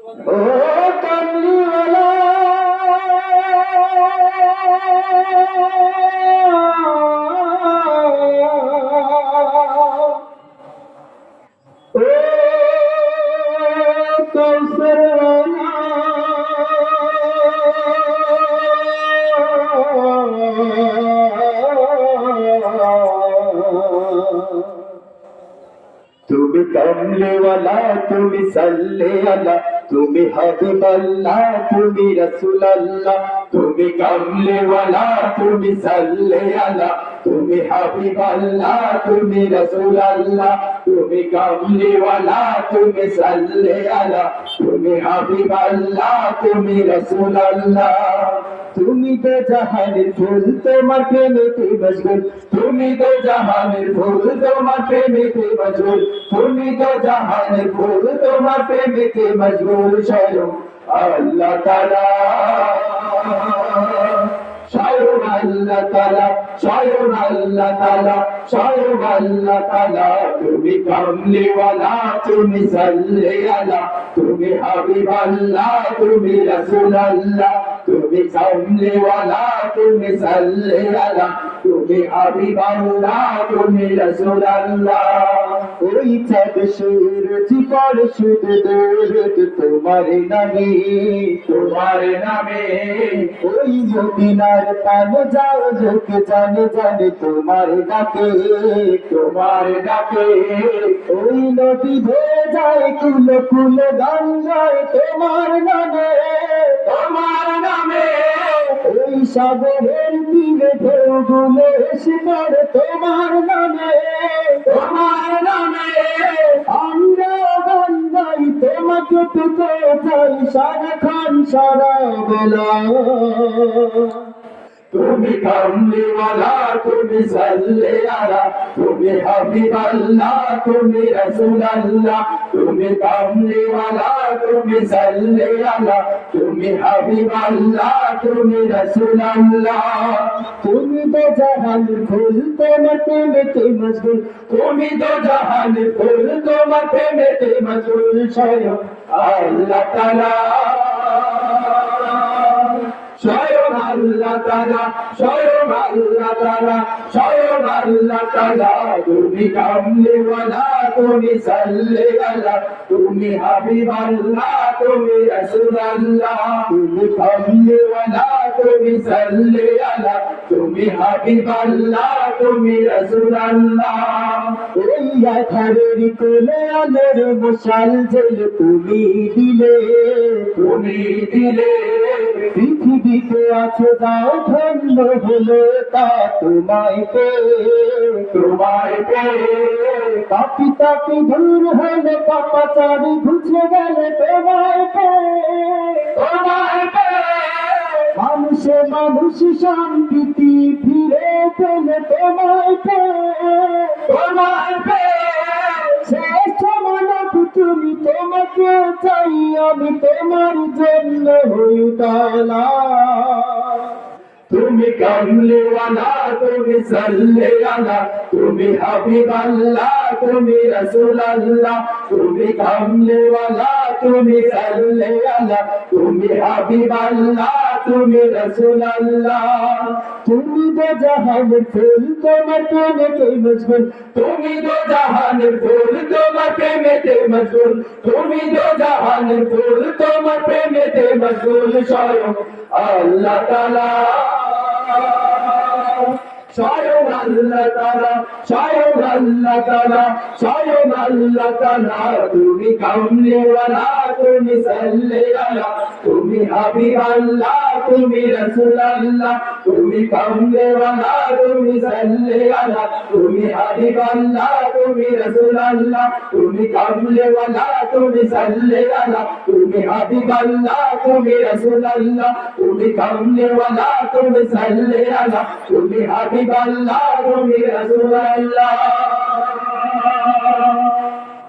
ও কামলিওয়ালা ও কৌসরওয়ালা তুমি কমলেওয়ালা তুমি সাল্লে আলা তুমি হাবিবাল্লাহ তুমি রাসূলুল্লাহ তুমি কমলেওয়ালা তুমি সাল্লে আলা তুমি হাবিবাল্লাহ তুমি রাসূলুল্লাহ তুমি কমলেওয়ালা তুমি সাল্লে আলা তুমি হাবিবাল্লাহ তুমি রাসূলুল্লাহ তুমি তো জাহানের ফুল তোমার প্রেমেতে মশগুল তুমি তো জাহানের ফুল তোমার প্রেমেতে মশগুল তুমি তো জাহানের ফুল তোমার প্রেমেতে মশগুল স্বয়ং আল্লাহ তাআলা স্বয়ং আল্লাহ তাআলা স্বয়ং আল্লাহ তাআলা স্বয়ং আল্লাহ তাআলা তুমি কামলিওয়ালা তুমি সাল্লে আলা তুমি হাবিবাল্লাহ তুমি রাসূলুল্লাহ তুমি কামলিওয়ালা তুমি সাল্লে আলা তুমি হাবিবাল্লাহ তুমি রাসূলুল্লাহ ওই চাঁদ সূরজ পড়ে শুধু দরুদ তোমার নামে ওই মদিনার পান যাও ঝুঁকে জানে জানে তোমার ডাকে ওই নদী ধরে যায় কুলো কুলো গান গায় তোমার নামে ওই সাগরের তীরে ঢেউগুলো এসে পড়ে তোমার নামে আমরা গান গাই তোমাকে পেতে চাই সারাক্ষণ সারা বেলা তুমি কামলিওয়ালা তুমি সাল্লে আলা তুমি হাবিবাল্লাহ তুমি রাসূলুল্লাহ তুমি কামলিওয়ালা তুমি সাল্লে আলা তুমি হাবিবাল্লাহ তুমি রাসূলুল্লাহ তুমি তো জাহানের ফুল তোমার প্রেমেতে মশগুল তুমি তো জাহানের ফুল তোমার প্রেমেতে মশগুল স্বয়ং আল্লাহ তাআলা স্বয়ং আল্লাহ তাআলা স্বয়ং আল্লাহ তাআলা স্বয়ং আল্লাহ তাআলা তুমি কামলিওয়ালা তুমি সাল্লে আলা তুমি হাবিবাল্লাহ তুমি রাসূলুল্লাহ তুমি কামলিওয়ালা তুমি সাল্লে আলা তুমি হাবিবাল্লাহ তুমি রাসূলুল্লাহ ওই আধারের কোলে আলোর মশাল জ্বলে তুমি দিলে পৃথিবীতে আছে যাও ধন্য হলো তা তোমায় পেয়ে পাপি তাপি দূর হলে পাপাচারি ঘুচে গেলে তোমায় পেয়ে মানুষ শান্তি ফিরে পেলে তোমায় পেয়ে শ্রেষ্ঠ মানব তুমি তোমাকে চাই আমি তোমার জন্য হই উতালা তুমি কামলিওয়ালা তুমি সাল্লে আলা তুমি হাবিবাল্লাহ তুমি রাসূলুল্লাহ তুমি কামলিওয়ালা তুমি সাল্লে আলা তুমি হাবিবাল্লাহ তুমি রাসূলুল্লাহ তুমি তো জাহানের ফুল তোমার প্রেমেতে মশগুল তুমি তো জাহানের ফুল তোমার প্রেমেতে মশগুল তুমি তো জাহানের ফুল তোমার প্রেমেতে মশগুল স্বয়ং আল্লাহ তাআলা স্বয়ং আল্লাহ তাআলা স্বয়ং আল্লাহ তাআলা স্বয়ং আল্লাহ তাআলা তুমি কামলিওয়ালা তুমি সাল্লে আলা তুমি হাবিবাল্লাহ তুমি রাসূলুল্লাহ তুমি কামলিওয়ালা তুমি সাল্লে আলা তুমি হাবিবাল্লাহ তুমি রাসূলুল্লাহ তুমি কামলিওয়ালা তুমি সাল্লে আলা তুমি হাবিবাল্লাহ তুমি রাসূলুল্লাহ তুমি কামলিওয়ালা তুমি সাল্লে আলা তুমি হাবিবাল্লাহ তুমি রাসূলুল্লাহ